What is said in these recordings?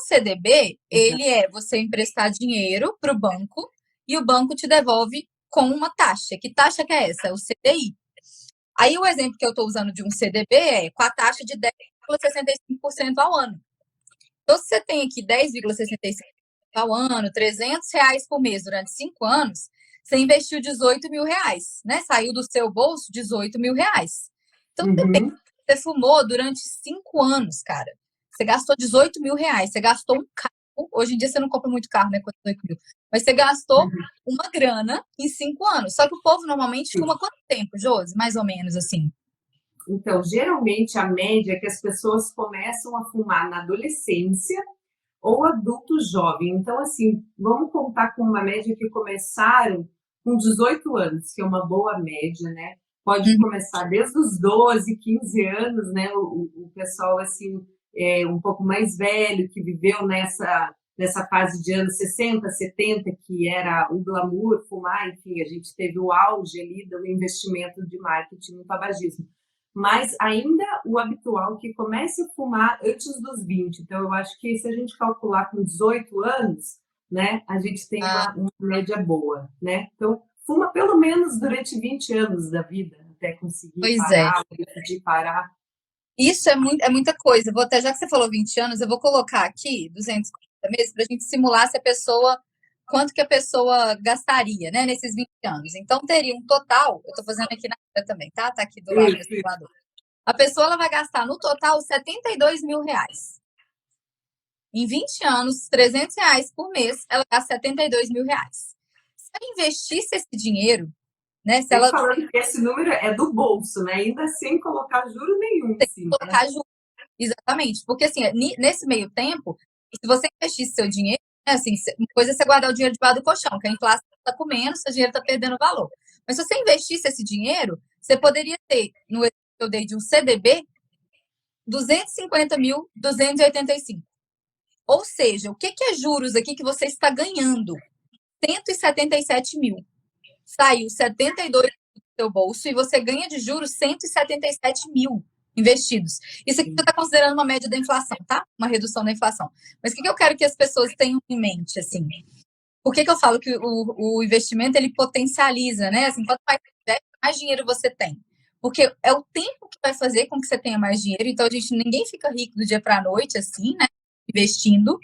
CDB, ele é você emprestar dinheiro para o banco e o banco te devolve com uma taxa. Que taxa que é essa? É o CDI. Aí o exemplo que eu estou usando de um CDB é com a taxa de 10,65% ao ano. Então, se você tem aqui 10,65% ao ano, R$ 300 por mês durante 5 anos, você investiu R$ 18.000, né? Saiu do seu bolso R$ 18.000. Então, você fumou durante 5 anos, cara. Você gastou R$ 18.000. Você gastou um carro. Hoje em dia você não compra muito carro, né? Com 18 mil. Mas você gastou uma grana em 5 anos. Só que o povo normalmente fuma quanto tempo, Josi? Mais ou menos assim. Então, geralmente a média é que as pessoas começam a fumar na adolescência ou adulto jovem. Então, assim, vamos contar com uma média que começaram com 18 anos, que é uma boa média, né? Pode começar desde os 12, 15 anos, né? O pessoal, assim, um pouco mais velho, que viveu nessa fase de anos 60, 70, que era o glamour, fumar, enfim, a gente teve o auge ali do investimento de marketing no tabagismo. Mas ainda o habitual que comece a fumar antes dos 20. Então, eu acho que se a gente calcular com 18 anos, né, a gente tem uma média boa, né? Então, fuma pelo menos durante 20 anos da vida, até conseguir Pois é. parar, decidir parar. Isso é muita coisa. Vou até, já que você falou 20 anos, eu vou colocar aqui 240 meses para a gente simular se a pessoa, quanto que a pessoa gastaria, né, nesses 20 anos. Então, teria um total, eu estou fazendo aqui na hora também, tá? Tá aqui do lado do simulador. A pessoa ela vai gastar no total R$ 72.000. Em 20 anos, R$ 300 por mês, ela gasta R$ 72.000. Se ela investisse esse dinheiro, né? Se ela falando que esse número é do bolso, né? Ainda sem colocar juro nenhum em cima, colocar juros, exatamente, porque assim, nesse meio tempo, se você investisse seu dinheiro, né, assim, uma coisa é você guardar o dinheiro debaixo do colchão, que a inflação está comendo, seu dinheiro está perdendo valor. Mas se você investisse esse dinheiro, você poderia ter, no exemplo que eu dei de um CDB, 250.285. Ou seja, o que é juros aqui que você está ganhando? 177 mil. Saiu 72 do seu bolso e você ganha de juros 177 mil investidos. Isso aqui você está considerando uma média da inflação, tá? Uma redução da inflação. Mas o que eu quero que as pessoas tenham em mente, assim? Por que eu falo que o investimento, ele potencializa, né? Assim, quanto mais investe, mais dinheiro você tem. Porque é o tempo que vai fazer com que você tenha mais dinheiro. Então, ninguém fica rico do dia para a noite, assim, né? Investindo,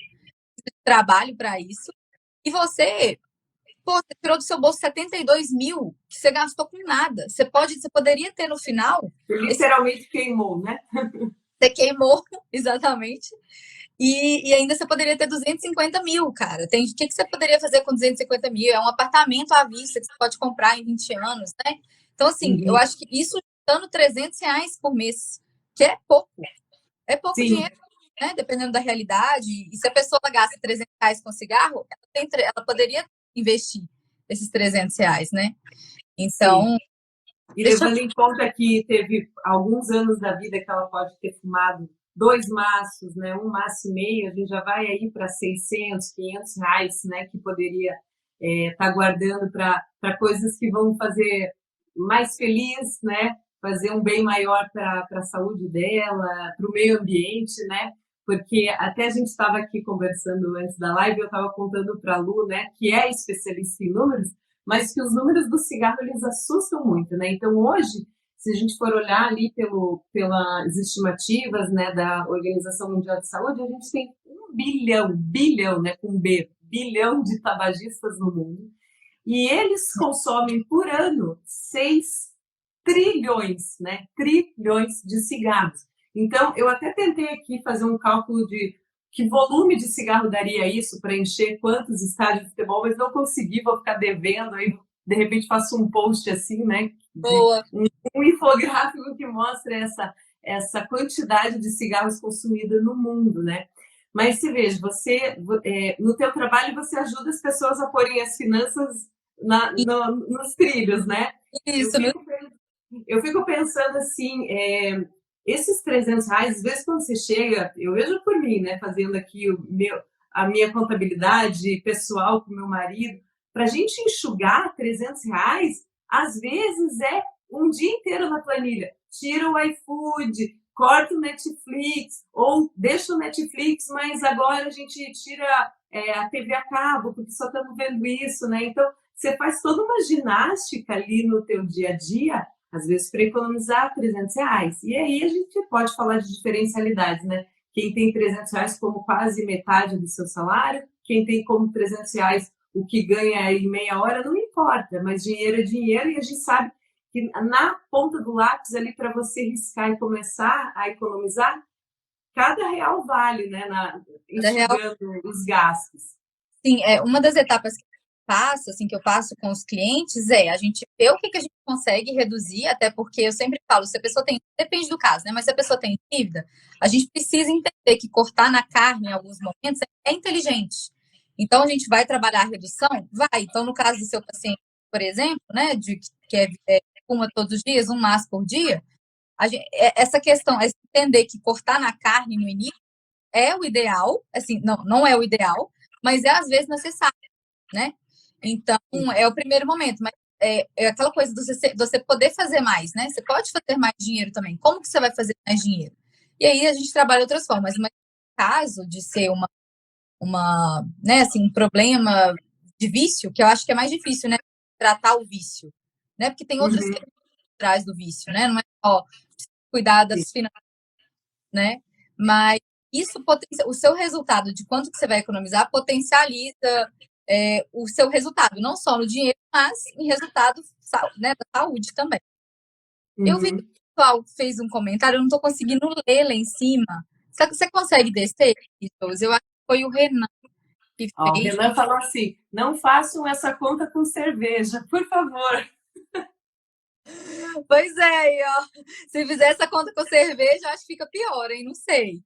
trabalho para isso. E você, pô, você tirou do seu bolso 72 mil, que você gastou com nada. Você poderia ter no final. Literalmente queimou, né? Você queimou, exatamente. E ainda você poderia ter 250 mil, cara. O que você poderia fazer com 250 mil? É um apartamento à vista que você pode comprar em 20 anos, né? Então, assim, eu acho que isso dando R$ 300 por mês, que é pouco. É pouco dinheiro, né? Dependendo da realidade. E se a pessoa gasta R$ 300 com cigarro, ela poderia investir esses R$ 300, né? Então, e levando em conta que teve alguns anos da vida que ela pode ter fumado 2 maços, né, 1 maço e meio, a gente já vai aí para R$ 600, R$ 500, né, que poderia estar guardando para coisas que vão fazer mais feliz, né, fazer um bem maior para a saúde dela, para o meio ambiente, né, porque até a gente estava aqui conversando antes da live, eu estava contando para a Lu, né, que é especialista em números, mas que os números do cigarro eles assustam muito, né? Então hoje, se a gente for olhar ali pelas estimativas, né, da Organização Mundial de Saúde, a gente tem 1 bilhão, né, com B, bilhão de tabagistas no mundo, e eles consomem por ano 6 trilhões, né, trilhões de cigarros. Então, eu até tentei aqui fazer um cálculo de que volume de cigarro daria isso para encher quantos estádios de futebol, mas não consegui, vou ficar devendo, aí de repente faço um post assim, né, um infográfico que mostra essa quantidade de cigarros consumida no mundo, né? Mas se veja, você no teu trabalho você ajuda as pessoas a porem as finanças nos trilhos, né? isso, né? Eu fico pensando assim, esses R$ 300, às vezes quando você chega, eu vejo por mim, né, fazendo aqui a minha contabilidade pessoal com meu marido, para a gente enxugar R$ 300, às vezes é um dia inteiro na planilha. Tira o iFood, corta o Netflix, ou deixa o Netflix, mas agora a gente tira a TV a cabo, porque só estamos vendo isso, né? Então, você faz toda uma ginástica ali no teu dia a dia, às vezes para economizar R$ 300. E aí a gente pode falar de diferencialidades, né? Quem tem R$ 300 como quase metade do seu salário, quem tem como R$ 300 o que ganha em meia hora, não importa, mas dinheiro é dinheiro e a gente sabe que na ponta do lápis ali para você riscar e começar a economizar, cada real vale, né? Enxugando os gastos. Sim, uma das etapas que eu faço, assim, que eu passo com os clientes a gente ver o que a gente consegue reduzir, até porque eu sempre falo, se a pessoa tem, depende do caso, né? Mas se a pessoa tem dívida, a gente precisa entender que cortar na carne em alguns momentos é inteligente. Então, a gente vai trabalhar a redução? Vai. Então, no caso do seu paciente, por exemplo, né, que fuma todos os dias, um maço por dia, essa questão, entender que cortar na carne no início é o ideal, assim, não é o ideal, mas é às vezes necessário, né? Então, é o primeiro momento, mas é aquela coisa de você poder fazer mais, né? Você pode fazer mais dinheiro também. Como que você vai fazer mais dinheiro? E aí a gente trabalha outras formas, mas no caso de ser né, assim, um problema de vício, que eu acho que é mais difícil, né? Tratar o vício, né? Porque tem outras coisas por trás do vício, né? Não é só cuidar das finanças, né? Mas isso o seu resultado de quanto que você vai economizar potencializa o seu resultado, não só no dinheiro, mas em resultado, né, da saúde também. Eu vi que o pessoal fez um comentário, eu não estou conseguindo ler lá em cima. Você consegue descer, Vitor? Eu acho que foi o Renan que O fez. Renan falou assim: não façam essa conta com cerveja, por favor. Pois é, ó. Se fizer essa conta com cerveja, acho que fica pior, hein? Não sei.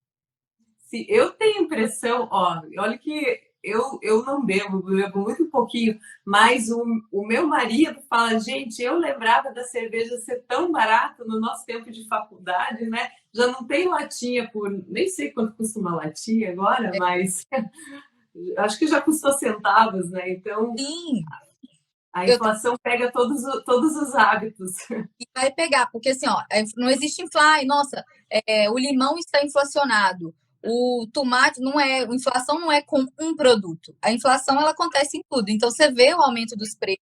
Se eu tenho impressão, olha que eu não bebo muito pouquinho, mas o meu marido fala, gente, eu lembrava da cerveja ser tão barata no nosso tempo de faculdade, né? Já não tem latinha nem sei quanto custa uma latinha agora, mas acho que já custou centavos, né? Então, Sim. a inflação pega todos os hábitos. E vai pegar, porque assim, ó, não existe nossa, o limão está inflacionado, o tomate não é, a inflação não é com um produto, a inflação ela acontece em tudo. Então você vê o aumento dos preços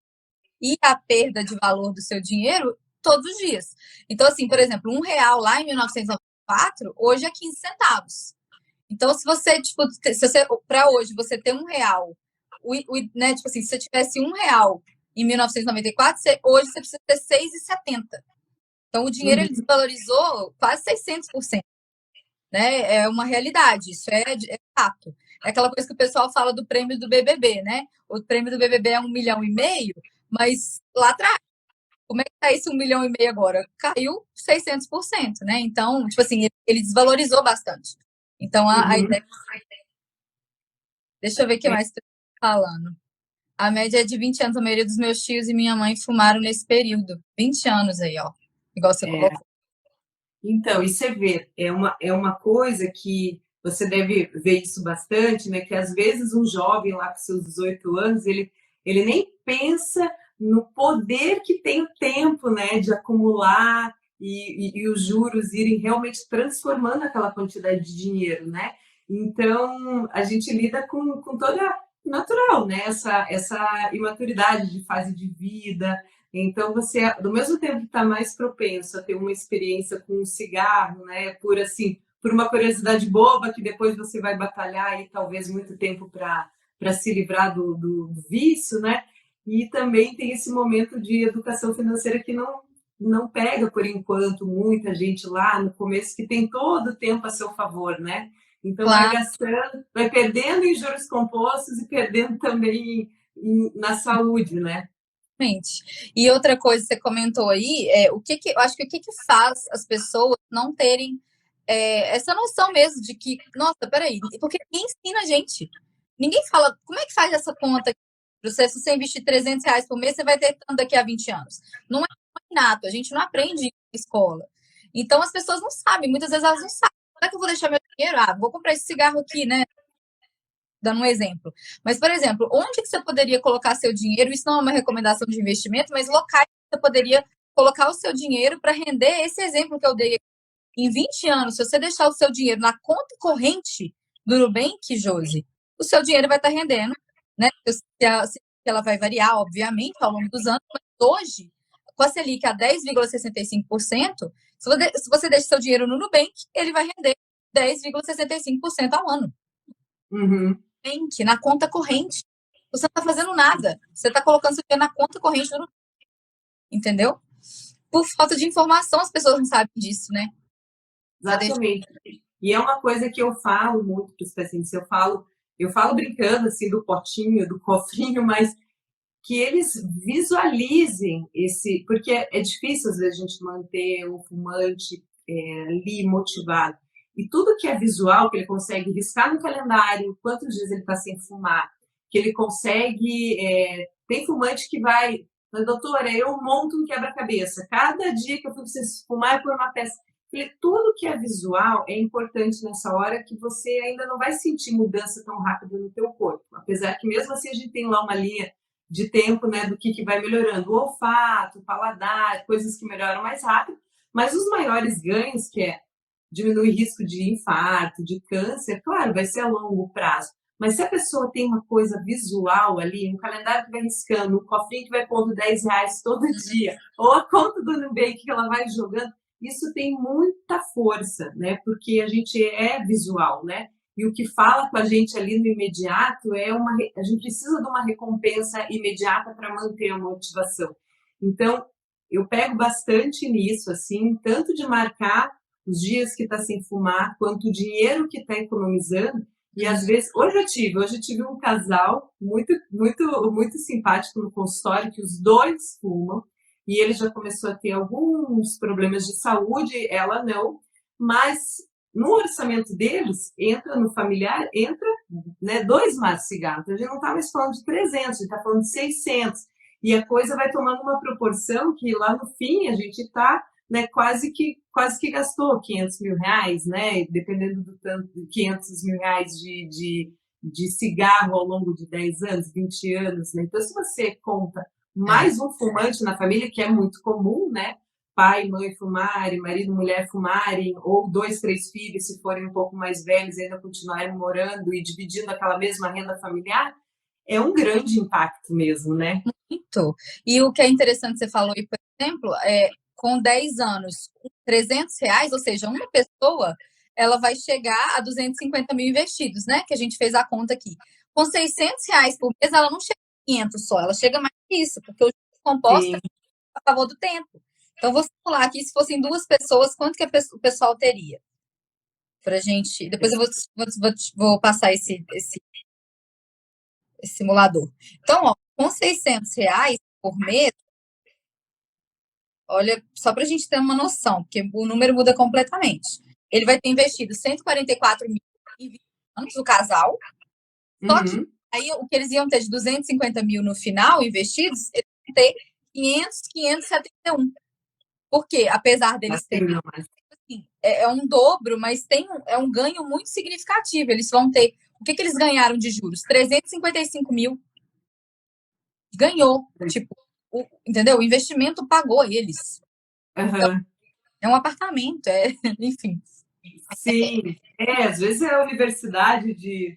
e a perda de valor do seu dinheiro todos os dias. Então, assim, por exemplo, R$ 1 lá em 1994, hoje é 15 centavos. Então, se você, tipo, para hoje, você ter R$ 1, né, tipo assim, se você tivesse R$ 1 em 1994, hoje você precisa ter 6,70. Então, o dinheiro ele desvalorizou quase 600%. Né? É uma realidade, isso é fato. É aquela coisa que o pessoal fala do prêmio do BBB, né? O prêmio do BBB é 1,5 milhão, mas lá atrás, como é que tá esse 1,5 milhão agora? Caiu 600%, né? Então, tipo assim, ele desvalorizou bastante. Então, a ideia... Deixa eu ver o que mais você tá falando. A média é de 20 anos. A maioria dos meus tios e minha mãe fumaram nesse período. 20 anos aí, ó. Igual você colocou. Então, e você vê, é uma coisa que você deve ver isso bastante, né? Que às vezes um jovem lá com seus 18 anos, ele nem pensa no poder que tem o tempo, né? De acumular e os juros irem realmente transformando aquela quantidade de dinheiro, né? Então, a gente lida com toda natural, né? Essa imaturidade de fase de vida. Então, você, do mesmo tempo que está mais propenso a ter uma experiência com um cigarro, né, por uma curiosidade boba, que depois você vai batalhar aí talvez muito tempo para se livrar do vício, né? E também tem esse momento de educação financeira que não pega, por enquanto, muita gente lá no começo, que tem todo o tempo a seu favor, né? Então, vai Claro. gastando, vai perdendo em juros compostos e perdendo também na saúde, né? E outra coisa que você comentou aí, eu acho que o que faz as pessoas não terem essa noção mesmo de que, nossa, peraí, porque ninguém ensina a gente. Ninguém fala, como é que faz essa conta? Se você investir R$ 300 por mês, você vai ter tanto daqui a 20 anos. Não é inato, a gente não aprende na escola. Então as pessoas não sabem, muitas vezes elas não sabem. Como é que eu vou deixar meu dinheiro? Vou comprar esse cigarro aqui, né? Dando um exemplo. Mas, por exemplo, onde que você poderia colocar seu dinheiro? Isso não é uma recomendação de investimento, mas locais que você poderia colocar o seu dinheiro para render esse exemplo que eu dei. Em 20 anos, se você deixar o seu dinheiro na conta corrente do Nubank, Josi, o seu dinheiro vai estar rendendo, né? Se ela vai variar, obviamente, ao longo dos anos, mas hoje, com a Selic a 10,65%, se você deixa seu dinheiro no Nubank, ele vai render 10,65% ao ano. Uhum. Na conta corrente. Você não está fazendo nada. Você está colocando seu dinheiro na conta corrente do Nubank. Entendeu? Por falta de informação, as pessoas não sabem disso, né? Exatamente. E é uma coisa que eu falo muito para os pacientes. Eu falo brincando assim do potinho, do cofrinho, mas que eles visualizem esse, porque é difícil às vezes a gente manter o fumante ali motivado. E tudo que é visual, que ele consegue riscar no calendário, quantos dias ele está sem fumar, que ele consegue. Tem fumante que vai, doutora, eu monto um quebra-cabeça. Cada dia que eu fui fumar, eu por uma peça. Tudo que é visual é importante nessa hora que você ainda não vai sentir mudança tão rápida no teu corpo. Apesar que mesmo assim a gente tem lá uma linha de tempo, né, do que vai melhorando. O olfato, o paladar, coisas que melhoram mais rápido. Mas os maiores ganhos, que é diminuir risco de infarto, de câncer, claro, vai ser a longo prazo. Mas se a pessoa tem uma coisa visual ali, um calendário que vai riscando, um cofrinho que vai pondo R$ 10 todo dia, ou a conta do Nubank que ela vai jogando, isso tem muita força, né? Porque a gente é visual, né? E o que fala com a gente ali no imediato a gente precisa de uma recompensa imediata para manter a motivação. Então, eu pego bastante nisso, assim, tanto de marcar os dias que está sem fumar, quanto o dinheiro que está economizando. E às vezes, hoje eu tive um casal muito, muito, muito simpático no consultório, que os dois fumam, e ele já começou a ter alguns problemas de saúde, ela não, mas no orçamento deles, entra no familiar, entra, né, 2 maços de cigarro. Então, a gente não está mais falando de 300, a gente está falando de 600. E a coisa vai tomando uma proporção que lá no fim a gente está, né, quase que gastou R$ 500 mil, né, dependendo do tanto, R$ 500 mil de cigarro ao longo de 10 anos, 20 anos. Né? Então, se você conta mais um fumante na família, que é muito comum, né? Pai e mãe fumarem, marido e mulher fumarem, ou 2, 3 filhos, se forem um pouco mais velhos, ainda continuarem morando e dividindo aquela mesma renda familiar, é um grande impacto mesmo, né? Muito. E o que é interessante, você falou aí, por exemplo, com 10 anos, R$ 300, ou seja, uma pessoa, ela vai chegar a 250 mil investidos, né? Que a gente fez a conta aqui. Com R$ 600 por mês, ela não chega a 500 só, ela chega mais que isso, porque o juros composto é a favor do tempo. Então, vou simular aqui, se fossem 2 pessoas, quanto que o pessoal teria? Pra gente. Depois eu vou passar esse simulador. Então, ó, com R$ 600 por mês, olha, só para a gente ter uma noção, porque o número muda completamente. Ele vai ter investido 144 mil em 20 anos, o casal. Só que aí o que eles iam ter de 250 mil no final investidos, eles vão ter 571. Por quê? Apesar deles terem. Assim, é um dobro, mas é um ganho muito significativo. Eles vão ter. O que eles ganharam de juros? 355 mil. Ganhou. Tipo, entendeu? O investimento pagou eles. Então, é um apartamento, enfim. Sim, às vezes é a universidade de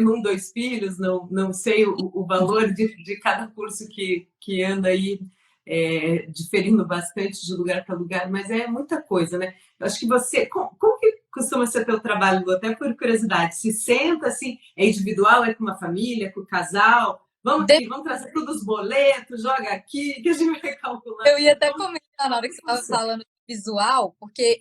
1, 2 filhos, não sei o valor de cada curso que anda aí diferindo bastante de lugar para lugar, mas é muita coisa, né? Eu acho que como que costuma ser teu trabalho, Lu? Até por curiosidade, se senta assim, é individual, é com uma família, com o casal? Vamos aqui, vamos trazer todos os boletos, joga aqui, que a gente vai calcular. Eu ia até comentar na hora que você estava falando visual, porque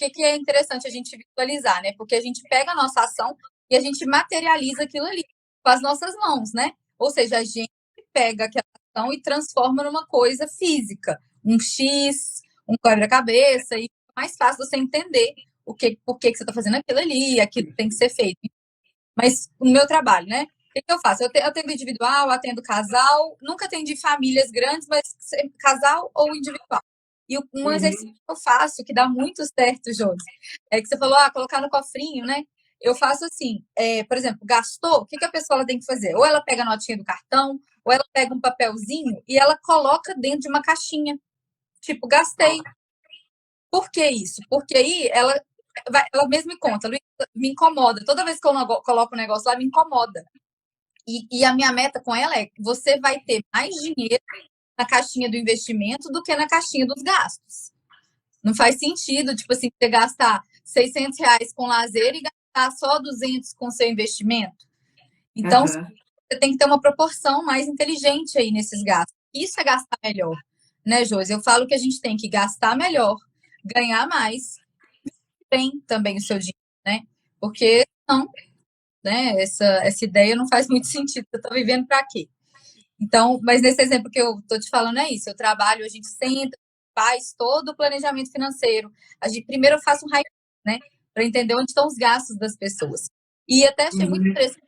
que é interessante a gente visualizar, né? Porque a gente pega a nossa ação e a gente materializa aquilo ali com as nossas mãos, né? Ou seja, a gente pega aquela ação e transforma numa coisa física, um X, um quebra-cabeça, e é mais fácil você entender por que você está fazendo aquilo ali, aquilo tem que ser feito. Mas no meu trabalho, né? O que eu faço? Eu atendo individual, atendo casal, nunca atendi famílias grandes, mas casal ou individual. E um exercício que eu faço, que dá muito certo, Josi, é que você falou, colocar no cofrinho, né? Eu faço assim, por exemplo, gastou, o que a pessoa ela tem que fazer? Ou ela pega a notinha do cartão, ou ela pega um papelzinho e ela coloca dentro de uma caixinha. Tipo, gastei. Por que isso? Porque aí ela mesma me conta, Luísa, me incomoda. Toda vez que eu coloco o negócio lá, me incomoda. E a minha meta com ela é que você vai ter mais dinheiro na caixinha do investimento do que na caixinha dos gastos. Não faz sentido, tipo assim, você gastar R$ 600 com lazer e gastar só 200 com seu investimento. Então, você tem que ter uma proporção mais inteligente aí nesses gastos. Isso é gastar melhor, né, Josi? Eu falo que a gente tem que gastar melhor, ganhar mais, bem também o seu dinheiro, né? Porque não, né? Essa ideia não faz muito sentido. Eu tô vivendo para quê? Então, mas nesse exemplo que eu tô te falando é isso. Eu trabalho, a gente senta, faz todo o planejamento financeiro. Primeiro eu faço um raio, né? Para entender onde estão os gastos das pessoas. E até achei muito interessante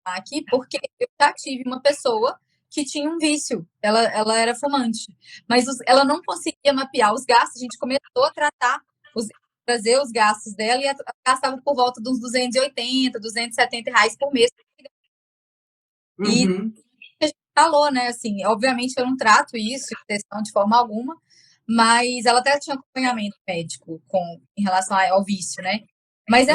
aqui, porque eu já tive uma pessoa que tinha um vício. Ela era fumante, mas ela não conseguia mapear os gastos. A gente começou a trazer os gastos dela e ela gastava por volta de uns 280, R$ 270 por mês. E a gente falou, né? Assim, obviamente eu não trato isso de forma alguma, mas ela até tinha acompanhamento médico em relação ao vício, né? Mas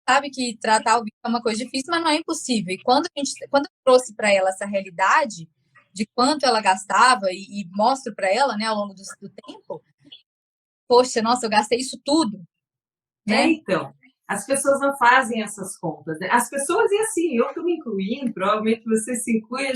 sabe que tratar o vício é uma coisa difícil, mas não é impossível. E quando eu trouxe para ela essa realidade de quanto ela gastava e mostro para ela, né, ao longo do tempo, poxa, nossa, eu gastei isso tudo, né? Então, as pessoas não fazem essas contas, né? As pessoas, e assim, eu estou me incluindo, provavelmente você se inclui,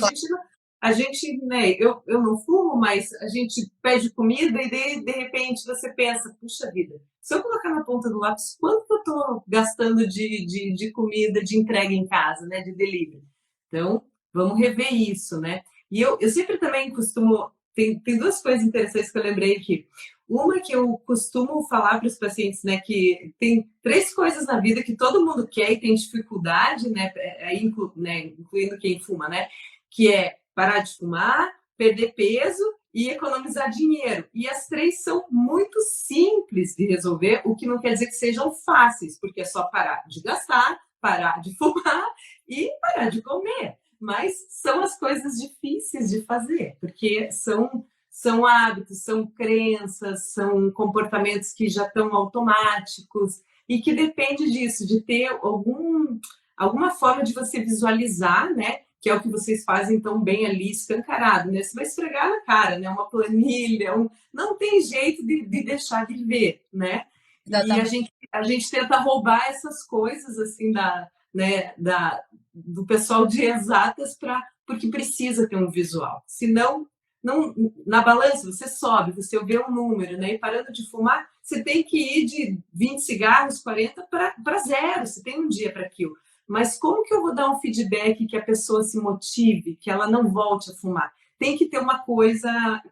né, eu não fumo, mas a gente pede comida e de repente você pensa, puxa vida, se eu colocar na ponta do lápis, quanto eu estou gastando de comida, de entrega em casa, né, de delivery? Então, vamos rever isso, né? E eu sempre também costumo, tem duas coisas interessantes que eu lembrei aqui. Uma que eu costumo falar para os pacientes, né, que tem três coisas na vida que todo mundo quer e tem dificuldade, né, incluindo quem fuma, né, que é parar de fumar, perder peso e economizar dinheiro. E as três são muito simples de resolver, o que não quer dizer que sejam fáceis, porque é só parar de gastar, parar de fumar e parar de comer. Mas são as coisas difíceis de fazer, porque são hábitos, são crenças, são comportamentos que já estão automáticos e que depende disso, de ter alguma forma de você visualizar, né? Que é o que vocês fazem tão bem ali, escancarado, né? Você vai esfregar na cara, né? Uma planilha, não tem jeito de deixar de ver, né? Exatamente. E a gente tenta roubar essas coisas, assim, do pessoal de exatas porque precisa ter um visual. Senão, não, na balança, você sobe, você vê um número, né? E parando de fumar, você tem que ir de 20 cigarros, 40 para zero. Você tem um dia para aquilo. Mas como que eu vou dar um feedback que a pessoa se motive, que ela não volte a fumar? Tem que ter uma coisa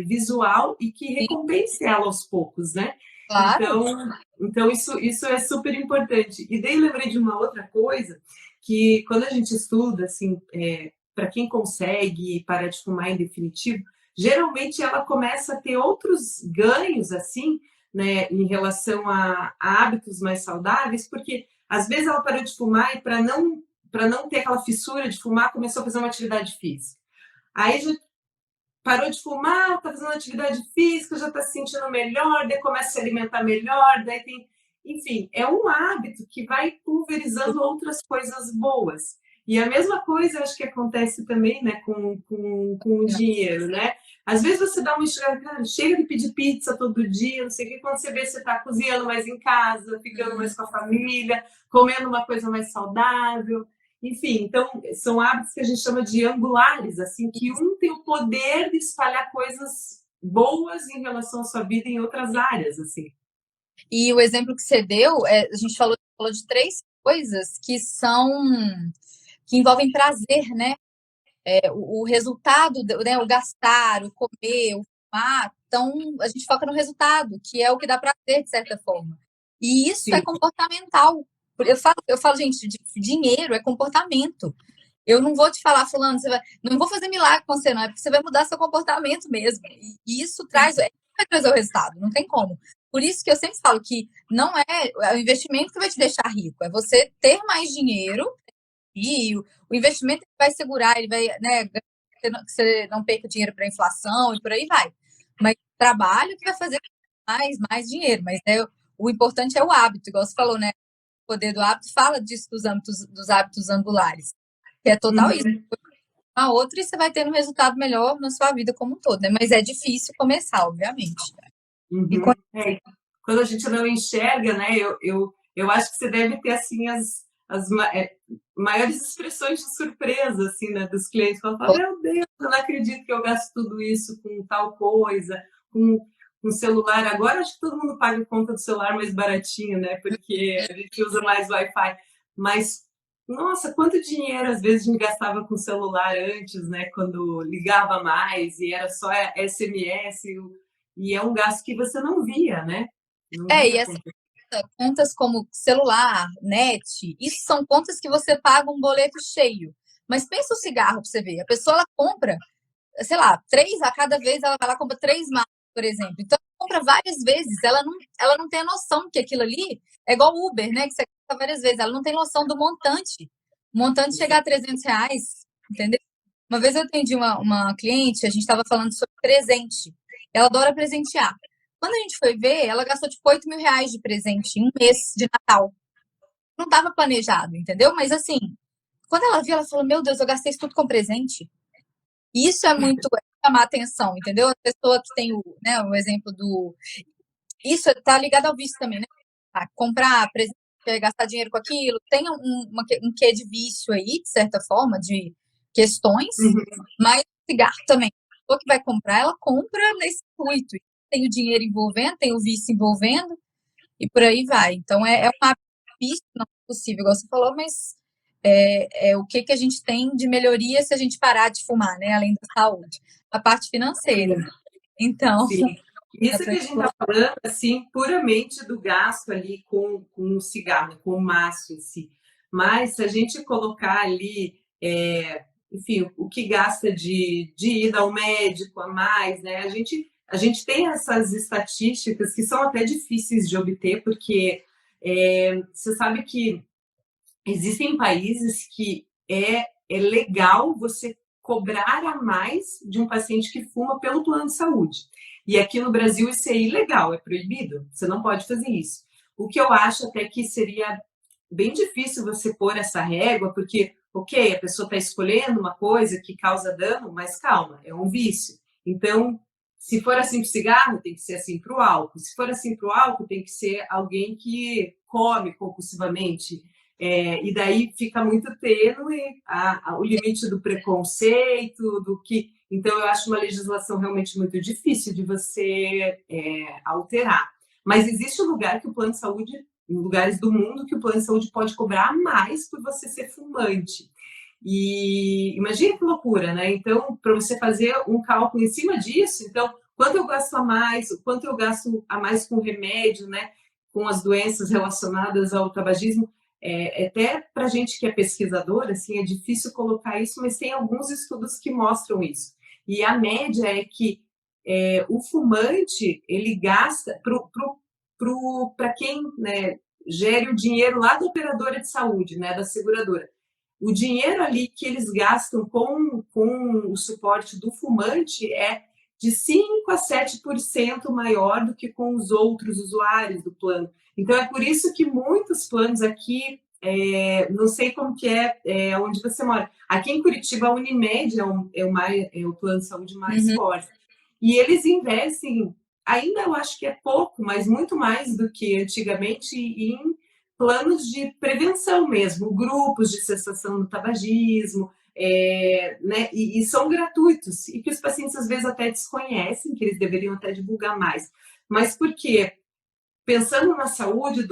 visual e que recompense ela aos poucos, né? Claro. Então isso é super importante. E daí lembrei de uma outra coisa, que quando a gente estuda, assim, para quem consegue parar de fumar em definitivo, geralmente ela começa a ter outros ganhos, assim, né, em relação a hábitos mais saudáveis, porque às vezes ela parou de fumar e para não ter aquela fissura de fumar, começou a fazer uma atividade física. Aí já parou de fumar, está fazendo atividade física, já está se sentindo melhor, daí começa a se alimentar melhor, daí tem... Enfim, é um hábito que vai pulverizando outras coisas boas. E a mesma coisa acho que acontece também, né, com o dinheiro, né? Às vezes você dá uma enxugada, cara, chega de pedir pizza todo dia, não sei o que, quando você vê, você está cozinhando mais em casa, ficando mais com a família, comendo uma coisa mais saudável. Enfim, então, são hábitos que a gente chama de angulares, assim, que um tem o poder de espalhar coisas boas em relação à sua vida em outras áreas, assim. E o exemplo que você deu, a gente falou de três coisas que envolvem prazer, né? O resultado, né? O gastar, o comer, o fumar. Então, a gente foca no resultado, que é o que dá prazer, de certa forma. E isso é Sim. comportamental. Eu falo, gente, dinheiro é comportamento. Eu não vou te falar, fulano, não vou fazer milagre com você, não, é porque você vai mudar seu comportamento mesmo. E isso vai trazer o resultado, não tem como. Por isso que eu sempre falo que não é o investimento que vai te deixar rico, é você ter mais dinheiro e o investimento que vai segurar, ele vai, né, que você não perca dinheiro para inflação e por aí vai. Mas o trabalho que vai fazer mais dinheiro, mas o importante é o hábito, igual você falou, né? O poder do hábito fala disso dos hábitos angulares, que é total isso. Uhum, A outra e você vai ter um resultado melhor na sua vida como um todo, né? Mas é difícil começar, obviamente. E uhum. Quando a gente não enxerga, né? Eu acho que você deve ter assim maiores expressões de surpresa assim, né, dos clientes. Falam, meu Deus, eu não acredito que eu gasto tudo isso com tal coisa, com celular. Agora acho que todo mundo paga conta do celular mais baratinho, né? Porque a gente usa mais Wi-Fi. Mas, nossa, quanto dinheiro às vezes a gente gastava com celular antes, né? Quando ligava mais e era só SMS. E é um gasto que você não via, né? Não e via assim, contas como celular, net, isso são contas que você paga um boleto cheio. Mas pensa o cigarro pra você ver. A pessoa ela compra, sei lá, três a cada vez ela vai lá e compra três maços, por exemplo. Então ela compra várias vezes. Ela não tem a noção que aquilo ali é igual Uber, né? Que você compra várias vezes. Ela não tem noção do montante. O montante chegar a R$ 300, entendeu? Uma vez eu atendi uma cliente, a gente estava falando sobre presente. Ela adora presentear. Quando a gente foi ver, ela gastou tipo R$ 8.000 de presente em um mês de Natal. Não estava planejado, entendeu? Mas assim, quando ela viu, ela falou: Meu Deus, eu gastei isso tudo com presente. E isso é muito chamar atenção, entendeu? A pessoa que tem o exemplo do. Isso está ligado ao vício também, né? Comprar presente, gastar dinheiro com aquilo, tem um quê de vício aí, de certa forma, de questões, Uhum. mas cigarro também. A pessoa que vai comprar, ela compra nesse intuito. Tem o dinheiro envolvendo, tem o vício envolvendo, e por aí vai. Então, é um hábito difícil, não é possível, igual você falou, mas é o que a gente tem de melhoria se a gente parar de fumar, né? Além da saúde. A parte financeira. Então, Sim. dá Isso pra que a gente está falando, assim, puramente do gasto ali com o cigarro, com o maço em si. Mas se a gente colocar ali, enfim, o que gasta de ida ao médico a mais, né? A gente tem essas estatísticas que são até difíceis de obter, porque você sabe que existem países que é legal você cobrar a mais de um paciente que fuma pelo plano de saúde. E aqui no Brasil isso é ilegal, é proibido. Você não pode fazer isso. O que eu acho até que seria bem difícil você pôr essa régua, porque, ok, a pessoa está escolhendo uma coisa que causa dano, mas calma, é um vício. Então, se for assim para o cigarro, tem que ser assim para o álcool. Se for assim para o álcool, tem que ser alguém que come compulsivamente. E daí fica muito tênue o limite do preconceito, do que. Então, eu acho uma legislação realmente muito difícil de você alterar. Mas existe um lugar que o plano de saúde, em lugares do mundo, que o plano de saúde pode cobrar mais por você ser fumante. E imagina que loucura, né? Então, para você fazer um cálculo em cima disso, então, quanto eu gasto a mais, quanto eu gasto a mais com remédio, né? Com as doenças relacionadas ao tabagismo, até para gente que é pesquisadora, assim, é difícil colocar isso, mas tem alguns estudos que mostram isso. E a média é que o fumante, ele gasta, para quem, né, gere o dinheiro lá da operadora de saúde, né, da seguradora, o dinheiro ali que eles gastam com o suporte do fumante é de 5 a 7% maior do que com os outros usuários do plano. Então, é por isso que muitos planos aqui, não sei como que onde você mora. Aqui em Curitiba, a Unimed é o plano de saúde mais Uhum. forte. E eles investem, ainda eu acho que é pouco, mas muito mais do que antigamente, em planos de prevenção mesmo, grupos de cessação do tabagismo, né, e são gratuitos, e que os pacientes às vezes até desconhecem, que eles deveriam até divulgar mais. Mas por quê? Pensando na saúde de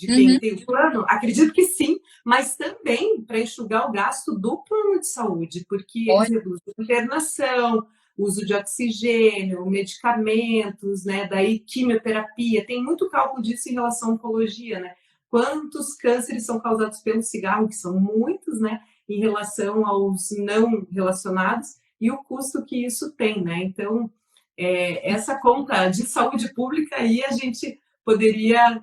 quem Uhum. tem o plano, acredito que sim, mas também para enxugar o gasto do plano de saúde, porque eles Pode. reduzem a internação, uso de oxigênio, medicamentos, né? Daí quimioterapia, tem muito cálculo disso em relação à oncologia, né? Quantos cânceres são causados pelo cigarro, que são muitos, né? Em relação aos não relacionados, e o custo que isso tem, né? Então, essa conta de saúde pública aí a gente poderia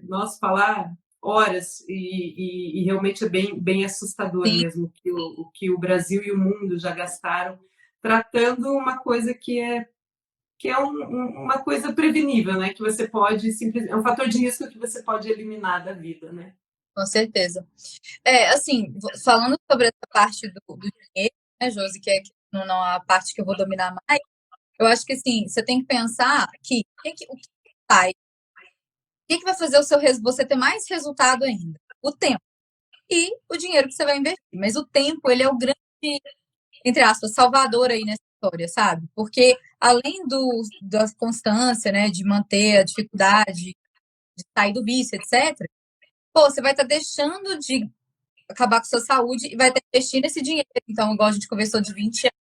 nós falar horas e realmente é bem assustador Sim. mesmo o que o Brasil e o mundo já gastaram tratando uma coisa que que é uma coisa prevenível, né? Que você pode simplesmente. É um fator de risco que você pode eliminar da vida, né? Com certeza. Assim, falando sobre essa parte do dinheiro, né, Josi, que é não a parte que eu vou dominar mais, eu acho que assim, você tem que pensar que o que faz, o que vai fazer você ter mais resultado ainda? O tempo e o dinheiro que você vai investir. Mas o tempo, ele é o grande, entre aspas, salvador aí nessa história, sabe? Porque além da constância, né, de manter a dificuldade, de sair do vício, etc., pô, você vai estar deixando de acabar com sua saúde e vai estar investindo esse dinheiro. Então, igual a gente conversou de 20 anos.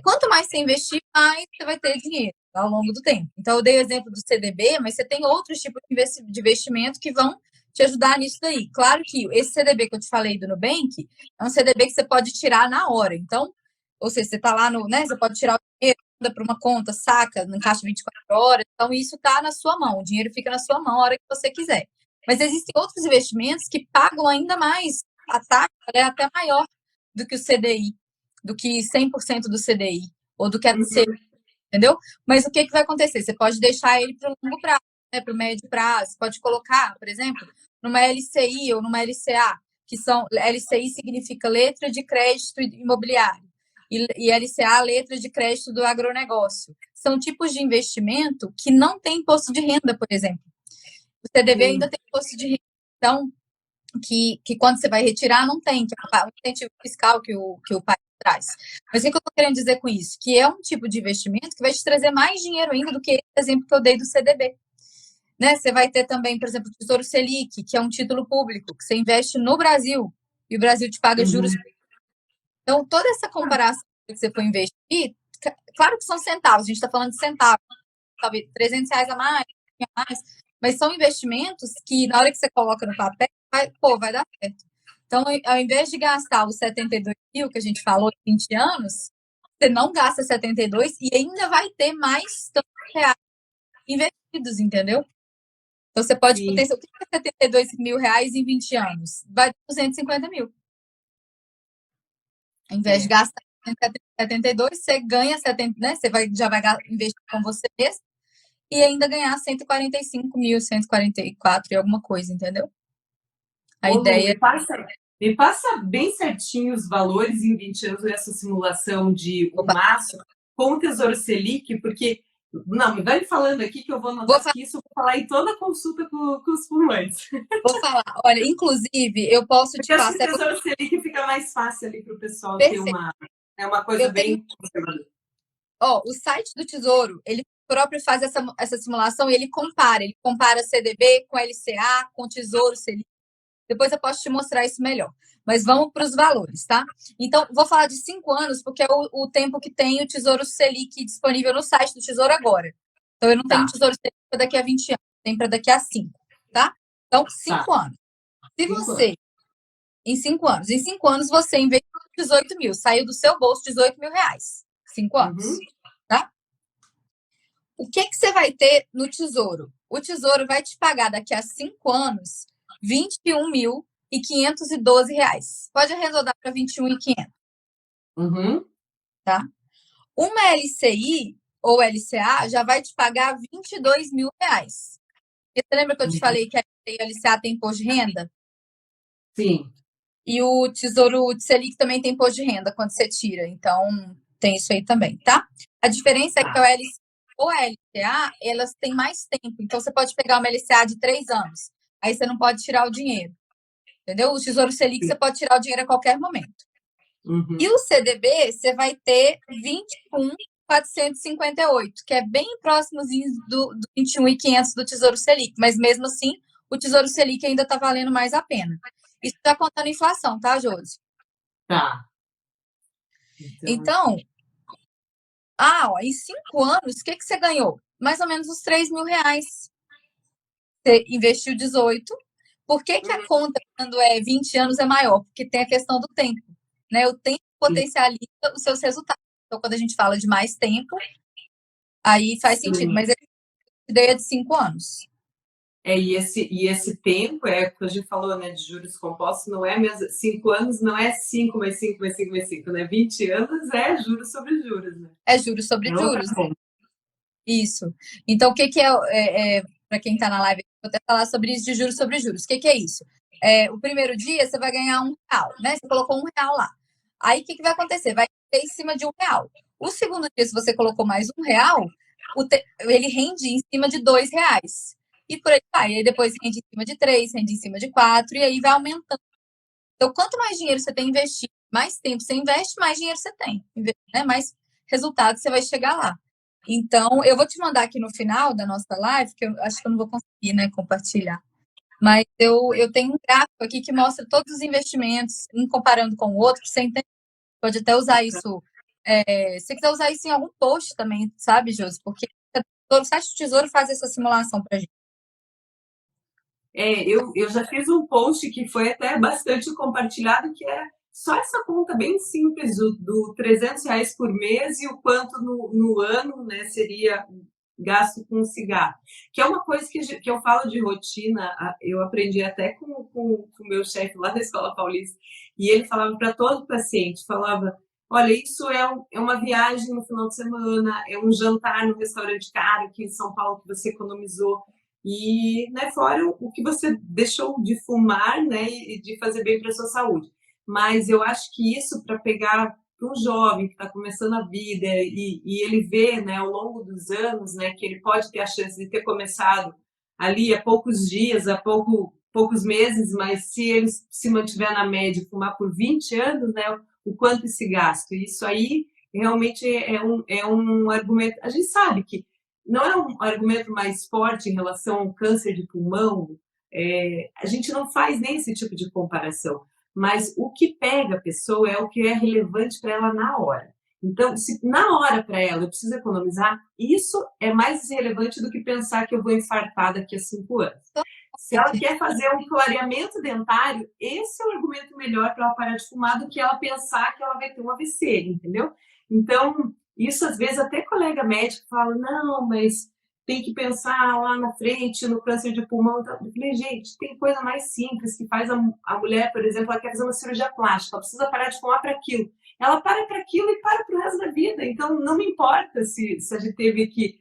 Quanto mais você investir, mais você vai ter dinheiro ao longo do tempo. Então, eu dei o exemplo do CDB, mas você tem outros tipos de investimento que vão te ajudar nisso daí. Claro que esse CDB que eu te falei do Nubank é um CDB que você pode tirar na hora. Então, ou seja, você está lá no, né? Você pode tirar o dinheiro, manda para uma conta, saca, no caixa 24 horas. Então, isso está na sua mão. O dinheiro fica na sua mão a hora que você quiser. Mas existem outros investimentos que pagam ainda mais. A taxa é até maior do que o CDI, do que 100% do CDI, ou do que é do CDI, entendeu? Mas o que vai acontecer? Você pode deixar ele para o longo prazo, né, para o médio prazo. Você pode colocar, por exemplo, numa LCI ou numa LCA, que são. LCI significa letra de crédito imobiliário, e LCA, letra de crédito do agronegócio. São tipos de investimento que não tem imposto de renda, por exemplo. O CDB ainda tem imposto de renda. Então, que quando você vai retirar, não tem, que é um incentivo fiscal que o país traz. Mas o que eu estou querendo dizer com isso? Que é um tipo de investimento que vai te trazer mais dinheiro ainda do que esse exemplo que eu dei do CDB. Né? Você vai ter também, por exemplo, o Tesouro Selic, que é um título público, que você investe no Brasil, e o Brasil te paga juros. Então, toda essa comparação que você for investir, claro que são centavos, a gente está falando de centavos, talvez R$ 300 a mais, mas são investimentos que, na hora que você coloca no papel, vai dar certo. Então, ao invés de gastar os 72 mil que a gente falou em 20 anos, você não gasta 72 e ainda vai ter mais tantos reais investidos, entendeu? Então, você pode potenciar. O que é 72 mil reais em 20 anos? Vai dar 250 mil. Ao invés de gastar 72, você ganha 70, né? Você já vai investir com você mesmo e ainda ganhar 145 mil, 144 e alguma coisa, entendeu? A ideia. Me passa bem certinho os valores em 20 anos dessa simulação de um maço com o Tesouro Selic, porque. Não, me vai falando aqui que eu vou anotar aqui, isso eu vou falar em toda a consulta com os fumantes. Vou falar. Olha, inclusive, eu posso te passar. Porque acho que o Tesouro Selic fica mais fácil ali para o pessoal ter uma coisa bem conservadora. O site do Tesouro, ele próprio faz essa simulação e ele compara CDB com LCA, com Tesouro Selic. Depois eu posso te mostrar isso melhor. Mas vamos para os valores, tá? Então, vou falar de 5 anos, porque é o tempo que tem o Tesouro Selic disponível no site do Tesouro agora. Então, eu não tenho Tesouro Selic para daqui a 20 anos, tem para daqui a 5, tá? Então, 5 anos. Se você, em 5 anos, você investiu 18 mil, saiu do seu bolso 18 mil reais. 5 anos, tá? O que você vai ter no Tesouro? O Tesouro vai te pagar daqui a 5 anos 21.512 reais. Pode arredondar para 21.500. Tá? Uma LCI ou LCA já vai te pagar 22 mil reais. Você lembra que eu te falei que a LCI e a LCA tem imposto de renda? Sim. E o Tesouro Selic também tem imposto de renda quando você tira. Então, tem isso aí também, tá? A diferença é que a LCI ou a LCA, elas têm mais tempo. Então, você pode pegar uma LCA de 3 anos. Aí você não pode tirar o dinheiro. Entendeu? O Tesouro Selic, você pode tirar o dinheiro a qualquer momento. E o CDB, você vai ter 21.458, que é bem próximozinho do 21.500 do Tesouro Selic. Mas, mesmo assim, o Tesouro Selic ainda está valendo mais a pena. Isso está contando inflação, tá, Josi? Tá. Então, em 5 anos, o que você ganhou? Mais ou menos uns 3 mil reais. Você investiu 18. Por que a conta, quando é 20 anos, é maior? Porque tem a questão do tempo. Né? O tempo potencializa os seus resultados. Então, quando a gente fala de mais tempo, aí faz sentido. Mas a ideia é de 5 anos. E esse tempo, é o que a gente falou, né, de juros compostos, não é mesmo, 5 anos não é 5 mais 5 mais 5 mais 5, né? 20 anos é juros sobre juros, né? É juros sobre É outra juros. conta. Isso. Então, o que que para quem está na live, vou até falar sobre isso de juros sobre juros. O que que é isso? O primeiro dia você vai ganhar R$ 1, né? Você colocou R$ 1 lá. Aí, o que que vai acontecer? Vai ter em cima de R$ 1. O segundo dia, se você colocou mais R$ 1, ele rende em cima de R$ 2. E por aí vai. E aí depois rende em cima de 3, rende em cima de 4, e aí vai aumentando. Então, quanto mais dinheiro você tem investido, mais tempo você investe, mais dinheiro você tem, né? Mais resultado você vai chegar lá. Então, eu vou te mandar aqui no final da nossa live, que eu acho que eu não vou conseguir, né, compartilhar. Mas eu tenho um gráfico aqui que mostra todos os investimentos, um comparando com o outro. Você entende? Pode até usar isso. Se você quiser usar isso em algum post também, sabe, Josi? Porque o site do Tesouro faz essa simulação para a gente. Eu já fiz um post que foi até bastante compartilhado, que é só essa conta bem simples do R$ 300 por mês e o quanto no ano, né, seria gasto com cigarro. Que é uma coisa que eu falo de rotina, eu aprendi até com o meu chefe lá da Escola Paulista, e ele falava para todo paciente, falava, olha, isso é uma viagem no final de semana, é um jantar no restaurante caro aqui em São Paulo que você economizou, e, né, fora o que você deixou de fumar, né, e de fazer bem para a sua saúde. Mas eu acho que isso, para pegar para um jovem que está começando a vida e ele vê, né, ao longo dos anos, né, que ele pode ter a chance de ter começado ali há poucos dias, poucos meses, mas se ele se mantiver na média, fumar por 20 anos, né, o quanto esse gasto. Isso aí realmente é um argumento. A gente sabe que não é um argumento mais forte em relação ao câncer de pulmão, a gente não faz nem esse tipo de comparação, mas o que pega a pessoa é o que é relevante para ela na hora. Então, se na hora para ela eu preciso economizar, isso é mais relevante do que pensar que eu vou infartar daqui a 5 anos. Se ela quer fazer um clareamento dentário, esse é o argumento melhor para ela parar de fumar do que ela pensar que ela vai ter um AVC, entendeu? Então, isso às vezes até colega médico fala, não, mas tem que pensar lá na frente no câncer de pulmão. Eu falei, gente, tem coisa mais simples que faz a mulher, por exemplo, ela quer fazer uma cirurgia plástica, ela precisa parar de fumar para aquilo. Ela para para aquilo e para para o resto da vida. Então, não me importa se a gente teve que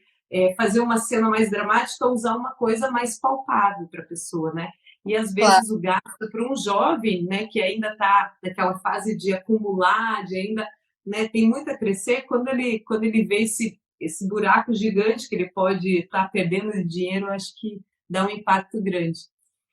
fazer uma cena mais dramática ou usar uma coisa mais palpável para a pessoa, né? E às Claro, vezes o gasto para um jovem, né, que ainda está naquela fase de acumular, de ainda, né, tem muito a crescer, quando ele vê esse buraco gigante que ele pode estar perdendo de dinheiro, eu acho que dá um impacto grande.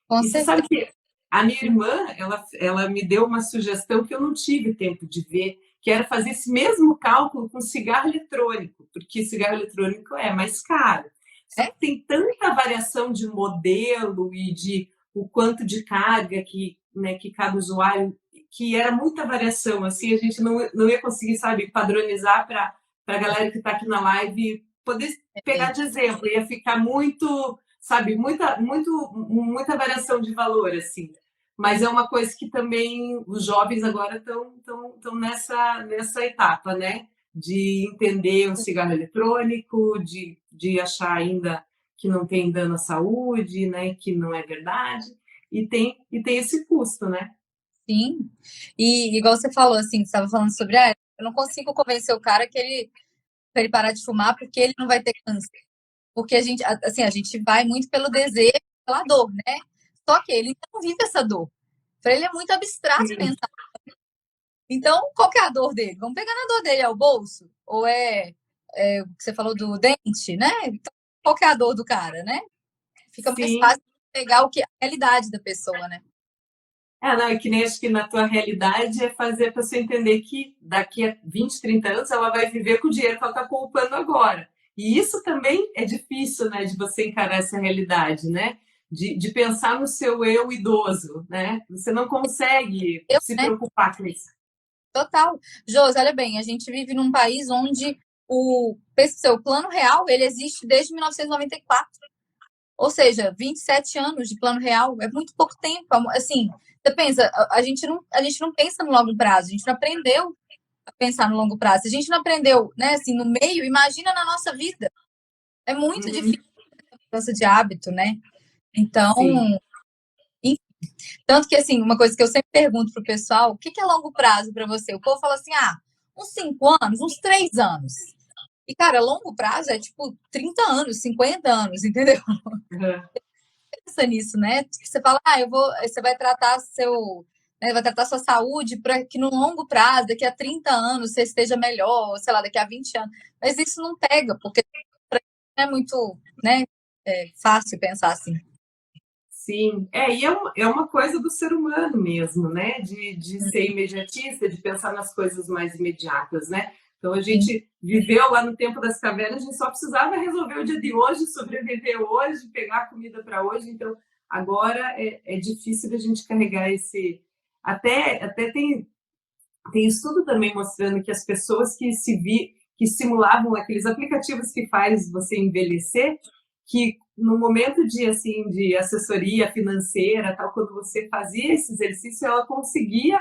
com E você sabe certeza. que a minha irmã, ela me deu uma sugestão que eu não tive tempo de ver, que era fazer esse mesmo cálculo com cigarro eletrônico, porque cigarro eletrônico é mais caro. Só É? que tem tanta variação de modelo e de o quanto de carga que, né, que cada usuário, que era muita variação, assim, a gente não ia conseguir, sabe, padronizar para a galera que está aqui na live poder pegar de exemplo, ia ficar muito, sabe, muita variação de valor, assim. Mas é uma coisa que também os jovens agora estão nessa etapa, né? De entender o cigarro eletrônico, de achar ainda que não tem dano à saúde, né? Que não é verdade. E tem esse custo, né? Sim. E igual você falou, assim, você estava falando sobre, eu não consigo convencer o cara para ele parar de fumar porque ele não vai ter câncer. Porque assim, a gente vai muito pelo desejo, pela dor, né? Só que ele não vive essa dor. Para ele é muito abstrato Sim, pensar. Então, qual que é a dor dele? Vamos pegar na dor dele, é o bolso? Ou o que você falou do dente, né? Então, qual que é a dor do cara, né? Fica mais sim. fácil pegar a realidade da pessoa, né? Não, é que nem acho que na tua realidade é fazer a pessoa entender que daqui a 20, 30 anos ela vai viver com o dinheiro que ela está poupando agora. E isso também é difícil, né, de você encarar essa realidade, né? De pensar no seu eu idoso, né? Você não consegue Eu, se né? preocupar com isso. Total. Josi, olha bem, a gente vive num país onde o plano real, ele existe desde 1994. Ou seja, 27 anos de plano real é muito pouco tempo. Assim, você pensa, a gente não pensa no longo prazo, a gente não aprendeu a pensar no longo prazo. Se a gente não aprendeu, né, assim, no meio, imagina na nossa vida. É muito Uhum. difícil essa mudança de hábito, né? Então, Sim. tanto que, assim, uma coisa que eu sempre pergunto pro pessoal, o que é longo prazo para você? O povo fala assim, uns 5 anos, uns 3 anos. E, cara, longo prazo é tipo 30 anos, 50 anos, entendeu? Uhum. Pensa nisso, né? Que você fala, você vai tratar vai tratar sua saúde para que no longo prazo, daqui a 30 anos, você esteja melhor, ou sei lá, daqui a 20 anos. Mas isso não pega, porque não é muito, né, fácil pensar assim. Sim, e é uma coisa do ser humano mesmo, né? De ser imediatista, de pensar nas coisas mais imediatas, né? Então a Sim. gente viveu lá no tempo das cavernas, a gente só precisava resolver o dia de hoje, sobreviver hoje, pegar comida para hoje. Então agora é difícil a gente carregar esse. Até tem estudo também mostrando que as pessoas que simulavam aqueles aplicativos que faz você envelhecer, que no momento de assim de assessoria financeira, tal, quando você fazia esse exercício, ela conseguia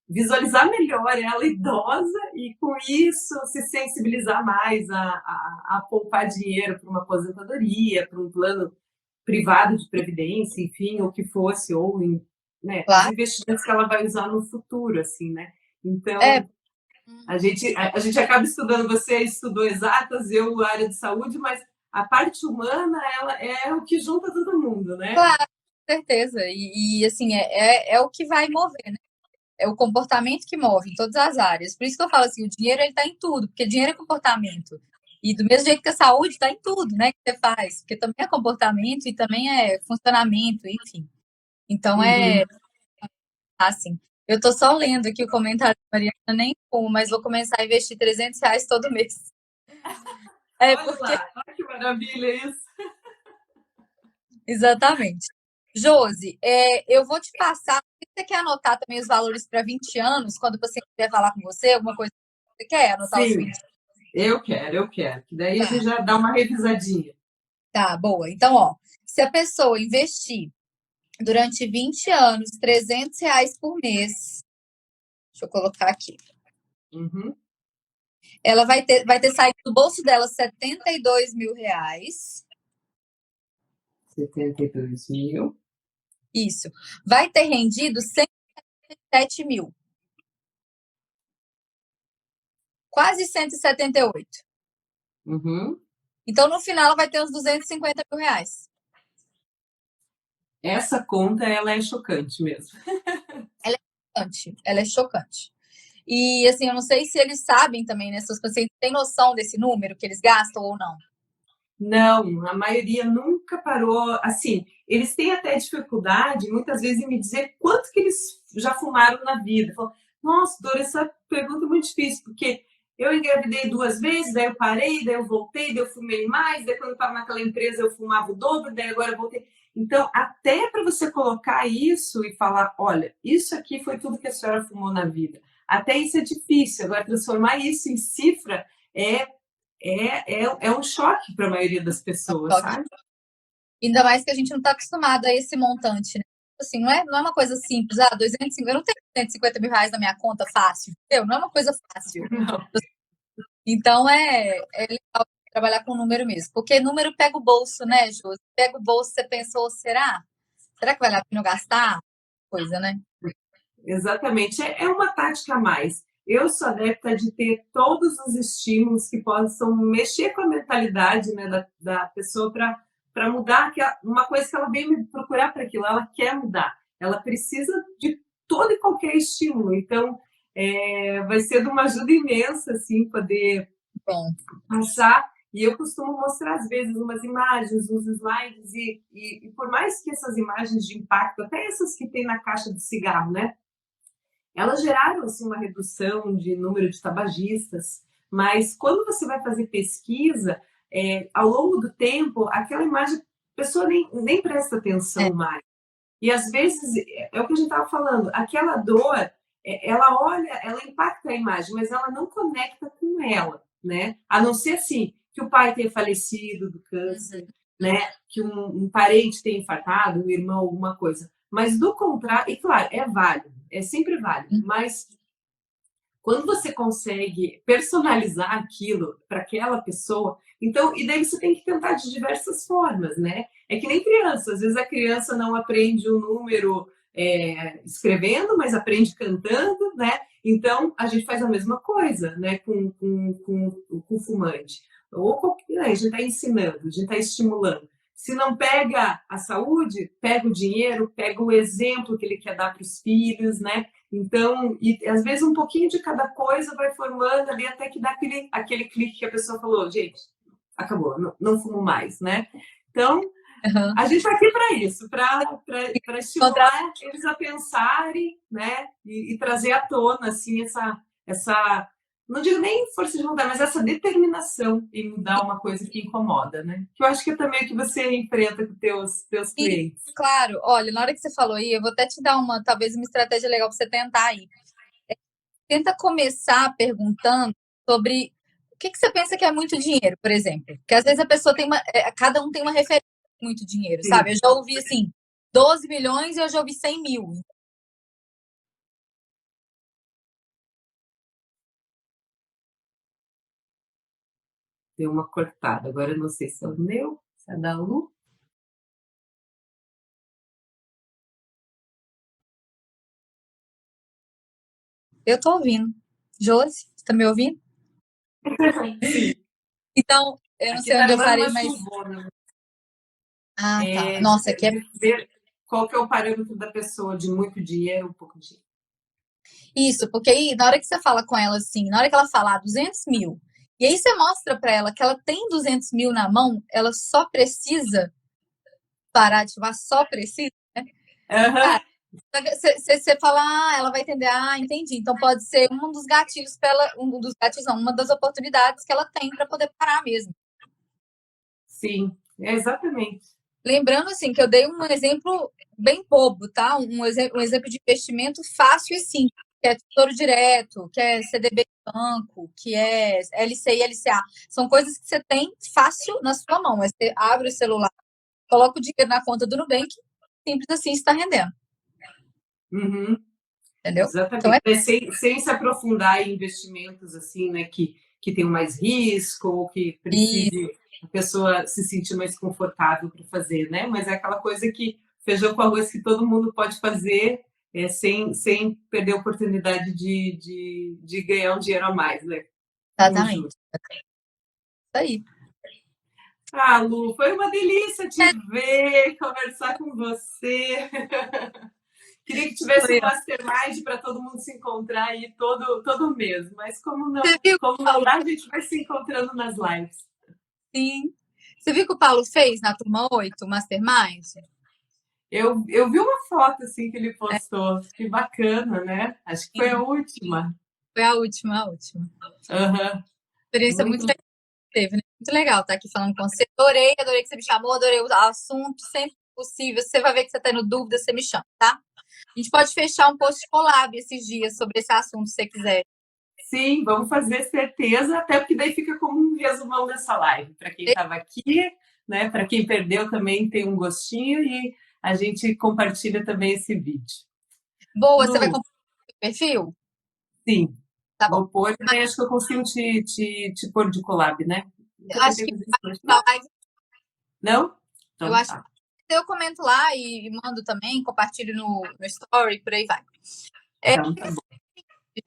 visualizar melhor ela idosa e com isso se sensibilizar mais a poupar dinheiro para uma aposentadoria, para um plano privado de previdência, enfim, o que fosse, ou em, né, os Claro. investimentos que ela vai usar no futuro, assim, né? É, Então, a gente acaba estudando, você estudou exatas, eu área de saúde, mas a parte humana, ela é o que junta todo mundo, né? claro, com certeza. Assim, é o que vai mover, né? É o comportamento que move em todas as áreas. Por isso que eu falo assim, o dinheiro ele tá em tudo, porque dinheiro é comportamento. E do mesmo jeito que a saúde está em tudo, né, que você faz, porque também é comportamento e também é funcionamento, enfim. Então Uhum. assim. Eu tô só lendo aqui o comentário da Mariana, nem como, mas vou começar a investir R$ 300 todo mês. É Olha porque, lá, olha que maravilha isso. exatamente. Josi, eu vou te passar. Você quer anotar também os valores para 20 anos, quando o paciente quiser falar com você, alguma coisa que você quer anotar os Sim, 20? eu quero. Que daí a Tá, gente já dá uma revisadinha. tá, boa. Então, ó, se a pessoa investir durante 20 anos, R$ 300 por mês, deixa eu colocar aqui, Uhum. ela vai ter saído do bolso dela R$ 72.000. 72.000. Isso. Vai ter rendido 107 mil, quase 178. Uhum. Então, no final, ela vai ter uns R$ 250.000. Essa conta, ela é chocante mesmo. Ela é chocante. Ela é chocante. E, assim, eu não sei se eles sabem também, né? Se os pacientes têm noção desse número que eles gastam ou não. Não, a maioria nunca parou. Assim, eles têm até dificuldade, muitas vezes, em me dizer quanto que eles já fumaram na vida. Falam, nossa, Dora, essa pergunta é muito difícil, porque eu engravidei 2 vezes, daí eu parei, daí eu voltei, daí eu fumei mais, daí quando eu estava naquela empresa eu fumava o dobro, daí agora eu voltei. Então, até para você colocar isso e falar, olha, isso aqui foi tudo que a senhora fumou na vida. Até isso é difícil. Agora, transformar isso em cifra é é um choque para a maioria das pessoas, sabe? Ainda mais que a gente não está acostumado a esse montante, né? Assim, não é uma coisa simples. 250, eu não tenho R$ 250.000 na minha conta fácil, entendeu? Não é uma coisa fácil. Não. Então, é legal trabalhar com número mesmo. Porque número pega o bolso, né, Jô? Pega o bolso, você pensou, será? Será que vale a pena eu gastar? Coisa, né? Exatamente, é uma tática a mais. Eu sou adepta de ter todos os estímulos que possam mexer com a mentalidade, né, da pessoa para mudar uma coisa que ela veio me procurar para aquilo, ela quer mudar, ela precisa de todo e qualquer estímulo. Então, vai ser de uma ajuda imensa assim, poder Bom, passar. E eu costumo mostrar, às vezes, umas imagens, uns slides, e por mais que essas imagens de impacto, até essas que tem na caixa de cigarro, né? Elas geraram assim, uma redução de número de tabagistas, mas quando você vai fazer pesquisa, ao longo do tempo, aquela imagem, a pessoa nem presta é, atenção mais. E às vezes, é o que a gente estava falando, aquela dor, ela olha, ela impacta a imagem, mas ela não conecta com ela, né? A não ser assim, que o pai tenha falecido do uhum. câncer, né? Que um parente tenha infartado, um irmão, alguma coisa. Mas do contrário, e claro, é válido, é sempre válido, mas Quando você consegue personalizar aquilo para aquela pessoa, então, e daí você tem que tentar de diversas formas, né? É que nem criança, às vezes a criança não aprende o número escrevendo, mas aprende cantando, né? Então, a gente faz a mesma coisa, né, com o fumante. Ou a gente está ensinando, a gente está estimulando. Se não pega a saúde, pega o dinheiro, pega o exemplo que ele quer dar para os filhos, né? Então, e às vezes um pouquinho de cada coisa vai formando ali até que dá aquele clique que a pessoa falou, gente, acabou, não fumo mais, né? Então, a gente está aqui para isso, para estimular eles a pensarem, né? E trazer à tona, assim, essa, não digo nem força de vontade, mas essa determinação em mudar uma coisa que incomoda, né? Que eu acho que é também o que você enfrenta com teus clientes. Claro, olha, na hora que você falou aí, eu vou até te dar talvez uma estratégia legal para você tentar aí. Tenta começar perguntando sobre o que você pensa que é muito dinheiro, por exemplo. Porque às vezes a pessoa cada um tem uma referência de muito dinheiro, sabe? Eu já ouvi assim, 12 milhões e eu já ouvi 100 mil. Deu uma cortada. Agora eu não sei se é o meu, se é da Lu. Eu tô ouvindo. Josi, você tá me ouvindo? Sim. Então, eu não Aqui sei tá onde eu levando parei, uma mas. chuvona. Ah, tá. Nossa, aqui é. Ver qual que é o parâmetro da pessoa de muito dinheiro, um pouco de dinheiro. Isso, porque aí, na hora que você fala com ela assim, na hora que ela falar 200 mil, e aí você mostra para ela que ela tem 200 mil na mão, ela só precisa parar de fumar, só precisa, né? Cara, você fala, ela vai entender, entendi. Então pode ser um dos gatilhos para ela, um dos gatilhos, não, uma das oportunidades que ela tem para poder parar mesmo. Sim, exatamente. Lembrando assim que eu dei um exemplo bem bobo, tá? Um exemplo de investimento fácil e simples, que é Tesouro Direto, que é CDB de banco, que é LCI, LCA. São coisas que você tem fácil na sua mão. Você abre o celular, coloca o dinheiro na conta do Nubank, simples assim está rendendo. Uhum. Entendeu? Exatamente. Então Sem se aprofundar em investimentos assim, né, que tenham mais risco, ou que precise a pessoa se sentir mais confortável para fazer, né? Mas é aquela coisa que feijão com arroz que todo mundo pode fazer sem perder a oportunidade de ganhar um dinheiro a mais, né? exatamente. Isso aí. Ah, Lu, foi uma delícia te ver, conversar com você. Queria que tivesse um mastermind para todo mundo se encontrar aí todo mês, mas como não dá, a gente vai se encontrando nas lives. Sim. Você viu que o Paulo fez na turma 8, Mastermind? Eu vi uma foto assim que ele postou, que bacana, né? Acho que foi a última. Foi a última, a última. Uhum. Experiência muito legal que teve, né? Muito legal estar aqui falando com você. Adorei que você me chamou, adorei o assunto, sempre possível. Você vai ver que você está tendo dúvida, você me chama, tá? A gente pode fechar um post collab esses dias sobre esse assunto, se você quiser. Sim, vamos fazer certeza, até porque daí fica como um resumão dessa live. Para quem estava aqui, né? Para quem perdeu também tem um gostinho e a gente compartilha também esse vídeo. Boa, Lu, você vai compartilhar o perfil? Sim. Tá bom. Vou pôr, daí acho que eu consigo te pôr de collab, né? Eu acho que live... Não? Então, eu acho que eu comento lá e mando também, compartilho no story, por aí vai. Então, tá bom.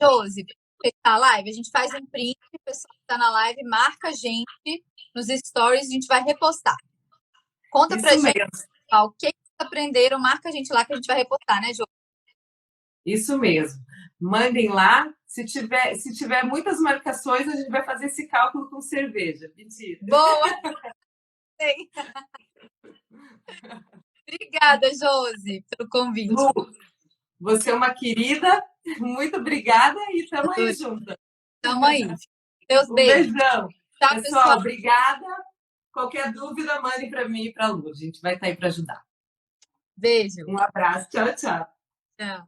Josi, fechar a live, a gente faz um print, o pessoal que está na live marca a gente nos stories, a gente vai repostar. Conta pra gente o que vocês aprenderam, marca a gente lá que a gente vai repostar, né, Josi? Isso mesmo. Mandem lá. Se tiver muitas marcações, a gente vai fazer esse cálculo com cerveja. Mentira. Boa! Obrigada, Josi, pelo convite. Lu, você é uma querida. Muito obrigada e estamos aí juntas. Tamo aí. Meus beijão. Tchau, pessoal. Obrigada. Qualquer dúvida, mandem para mim e para a Lu. A gente vai estar aí para ajudar. Beijo. Um abraço. Tchau, tchau. Tchau.